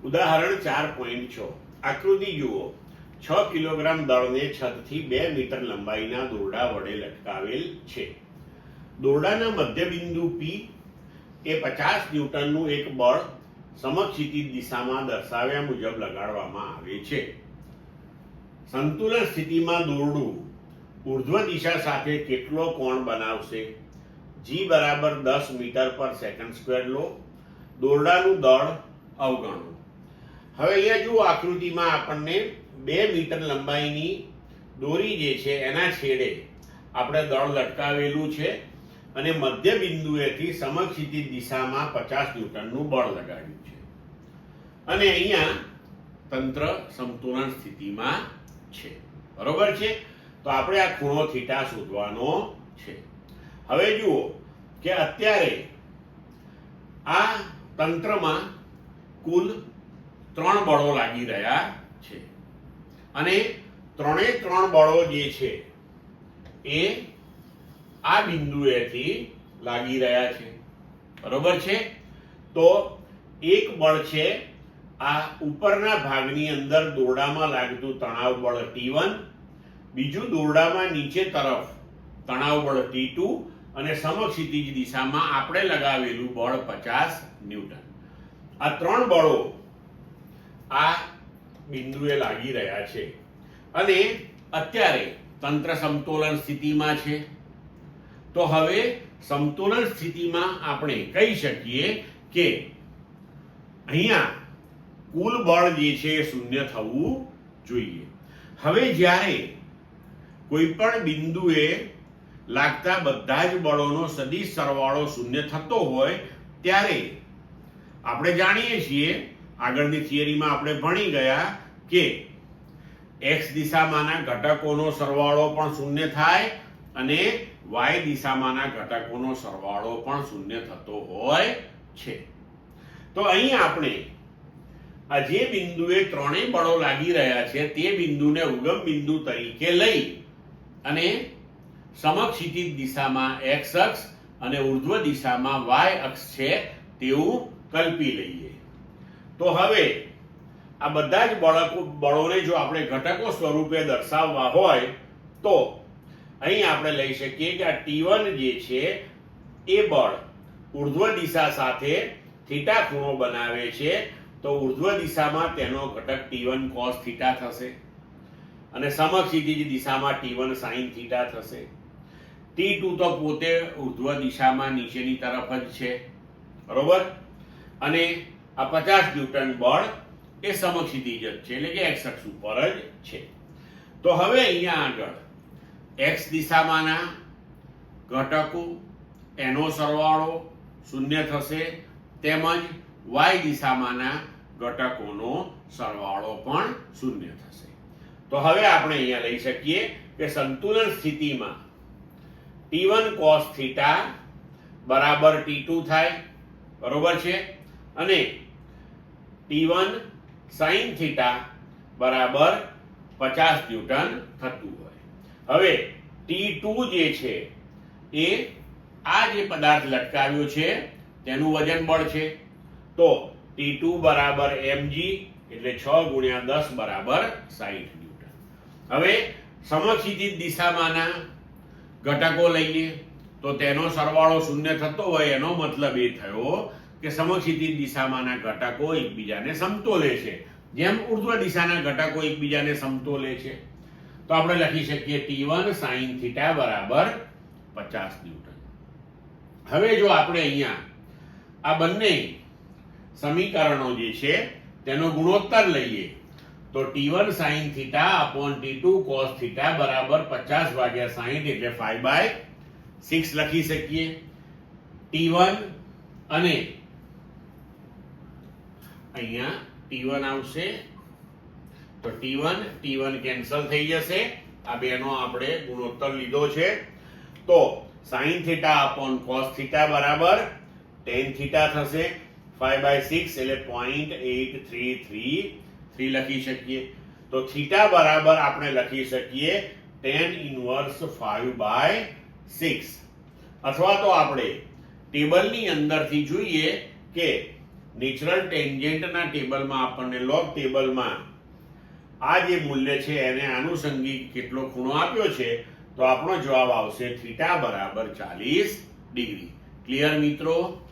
ઉદાહરણ 4.6 આકૃતિ જુઓ 6 કિલોગ્રામ દળને છતથી 2 મીટર લંબાઈના દોરડા વડે લટકાવેલ છે. દોરડાના મધ્યબિંદુ P એ 50 ન્યૂટનનું એક બળ સમક્ષિતિજ દિશામાં દર્શાવ્યા મુજબ લગાડવામાં આવે છે. સંતુલન સ્થિતિમાં દોરડું ઉર્ધ્વ દિશા સાથે કેટલો કોણ બનાવશે? G બરાબર 10 મીટર પર સેકન્ડ સ્ક્વેર લો. દોરડાનું દળ અવગણો. હવે અહીંયા જુઓ આકૃતિમાં આપણને 2 મીટર લંબાઈની દોરી જે છે એના છેડે આપણે દળ લટકાવેલું છે અને મધ્ય બિંદુએથી સમક્ષિતિજ દિશામાં 50 ન્યૂટનનું બળ લગાવ્યું છે અને અહીંયા તંત્ર સમતુલન સ્થિતિમાં છે. બરોબર છે? તો આપણે આ ખૂણો થીટા શોધવાનો છે. હવે જુઓ કે અત્યારે આ તંત્રમાં કુલ 3 બળો લાગી રહ્યા છે અને 3 બળો જે છે એ આ બિંદુએથી લાગી રહ્યા છે. બરોબર છે? તો એક બળ છે આ ઉપરના ભાગની અંદર દોરડામાં લાગતું તણાવ બળ T1, બીજું દોરડામાં નીચે તરફ તણાવ બળ T2 અને સમક્ષિતિજ દિશામાં આપણે લગાવેલું બળ 50 ન્યૂટન. આ 3 બળો આ બિંદુએ લાગી રહ્યા છે અને અત્યારે તંત્ર સમતોલન સ્થિતિમાં છે. તો હવે સમતોલન સ્થિતિમાં આપણે કહી શકીએ કે અહીંયા કુલ બળ જે છે એ શૂન્ય થવું જોઈએ. હવે જ્યારે કોઈ પણ બિંદુએ લાગતા બધા જ બળોનો સદિશ સરવાળો શૂન્ય થતો હોય ત્યારે આપણે જાણીએ છીએ, આગળની થિયરીમાં આપણે ભણી ગયા કે x દિશામાંના ઘટકોનો સરવાળો પણ શૂન્ય થાય અને y દિશામાંના ઘટકોનો સરવાળો પણ શૂન્ય થતો હોય છે. તો અહીં આપણે આ જે બિંદુએ 3 બળો લાગી રહ્યા છે તે બિંદુને ઉગમ બિંદુ તરીકે લઈ અને સમક્ષિતિજ દિશામાં x અક્ષ અને ઉર્ધ્વ દિશામાં y અક્ષ છે તેવું કલ્પી લઈએ. તો હવે આ બધા જ બળોને જો આપણે ઘટકો સ્વરૂપે દર્શાવવા હોય તો અહીં આપણે લઈ શકીએ કે આ T1 જે છે એ બળ ઉર્ધ્વ દિશા સાથે થીટા ખૂણો બનાવે છે. તો ઉર્ધ્વ દિશામાં તેનો ઘટક T1 cos થીટા થશે અને સમક્ષિતિજ દિશામાં T1 sin થીટા થશે. T2 તો પોતે ઉર્ધ્વ દિશામાં નીચેની તરફ જ છે. બરોબર? અને આ 50 ન્યૂટન બળ એ સમક્ષિતિજ જ છે એટલે કે x અક્ષ ઉપર જ છે. તો હવે અહીંયા આગળ x દિશામાંના ઘટકો એનો સરવાળો શૂન્ય થશે તેમજ y દિશામાંના ઘટકોનો સરવાળો પણ શૂન્ય થશે. તો હવે આપણે અહીંયા લઈ શકીએ કે સંતુલન સ્થિતિમાં T1 cos થીટા બરાબર T2 થાય. બરોબર છે? અને T1 sin થીટા બરાબર 50 ન્યૂટન થતું હોય. હવે T2 જે છે એ આ જે પદાર્થ લટકાવ્યો છે તેનું વજન બળ છે. તો T2 બરાબર mg એટલે 6 ગુણ્યા 10 બરાબર 60 ન્યૂટન. હવે સમક્ષિતિજ દિશામાંના ઘટકો લઈએ તો તેનો સરવાળો શૂન્ય થતો હોય એનો મતલબ એ થયો કે સમક્ષિતિજ દિશામાંના ઘટકો એકબીજાને સમતોલે છે જેમ ઉર્ધ્વ દિશાના ઘટકો એકબીજાને સમતોલે છે. તો આપણે લખી શકીએ T1 sin થીટા બરાબર 50 ન્યૂટન. હવે જો આપણે અહીંયા આ બંને સમીકરણો જે છે તેનો ગુણોત્તર લઈએ તો T1 sin theta upon T2 cos theta બરાબર 50 ભાગ્યા 60 એટલે 5/6 લખી શકીએ. T1 અને અહીંયા T1 આવશે તો T1 કેન્સલ થઈ જશે. આ બેનો આપણે ગુણોત્તર લીધો છે. તો sin theta upon cos theta બરાબર tan થીટા થશે. 5/6 એટલે 0.8333 લખી શકીએ. તો થીટા બરાબર આપણે લખી શકીએ tan ઇન્વર્સ 5/6 અથવા તો આપણે ટેબલની અંદરથી જોઈએ કે નેચરલ ટેન્જેન્ટના ટેબલમાં આપણને લોગ ટેબલમાં આ જે મૂલ્ય છે એને આનુષંગિક કેટલો ખૂણો આપ્યો છે, તો આપણો જવાબ આવશે θ બરાબર 40 ડિગ્રી. ક્લિયર મિત્રો?